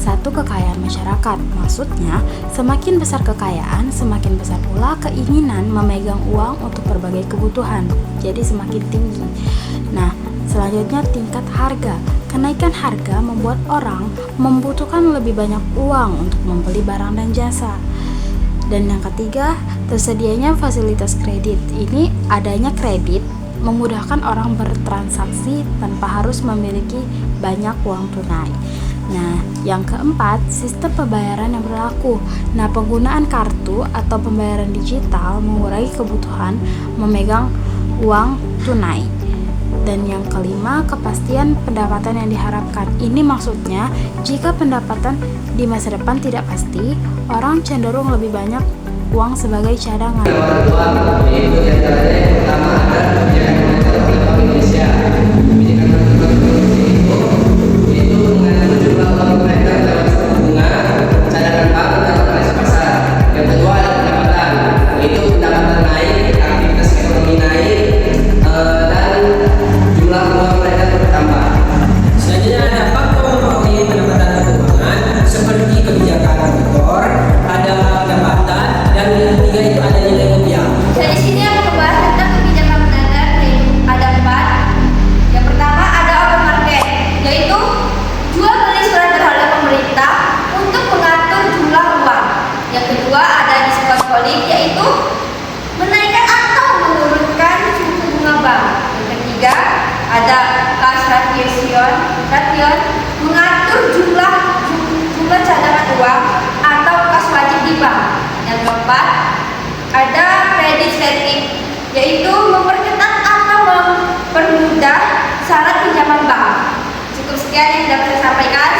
satu kekayaan masyarakat. Maksudnya, semakin besar kekayaan, semakin besar pula keinginan memegang uang untuk berbagai kebutuhan. Jadi semakin tinggi. Nah, selanjutnya tingkat harga. Kenaikan harga membuat orang membutuhkan lebih banyak uang untuk membeli barang dan jasa. Dan yang ketiga, tersedianya fasilitas kredit. Ini adanya kredit memudahkan orang bertransaksi tanpa harus memiliki banyak uang tunai. Nah, yang keempat, sistem pembayaran yang berlaku. Nah, penggunaan kartu atau pembayaran digital mengurangi kebutuhan memegang uang tunai. Dan yang kelima, kepastian pendapatan yang diharapkan. Ini maksudnya, jika pendapatan di masa depan tidak pasti, orang cenderung lebih banyak uang sebagai cadangan. Yaitu diantaranya yang pertama ada kebijakan moneter Bank Indonesia. Kebijakan moneter Bank Indonesia itu mengatur jumlah uang moneter lewat suku bunga, cadangan bank dan operasi pasar. Yang kedua ada pendapatan, yaitu pendapatan naik, aktivitas ekonomi naik, dan jumlah uang moneter bertambah. Selanjutnya ada faktor mempengaruhi pendapatan keuangan seperti kebijakan moneter, ada pendapatan, dan yang ketiga itu ada nilai rupiah. Di sini aku membahas tentang kebijakan moneter, yaitu ada 4. Yang pertama ada open market, yaitu jual beli surat berharga pemerintah untuk mengatur jumlah uang. Yang kedua ada diskon polik, yaitu menaikkan atau menurunkan suku bunga bank. Yang ketiga ada cash ration, mengatur jumlah cadangan uang atau kas wajib di bank. Yang keempat ada credit setting, yaitu memperketat atau mempermudah syarat pinjaman bank. Cukup sekian yang dapat saya sampaikan.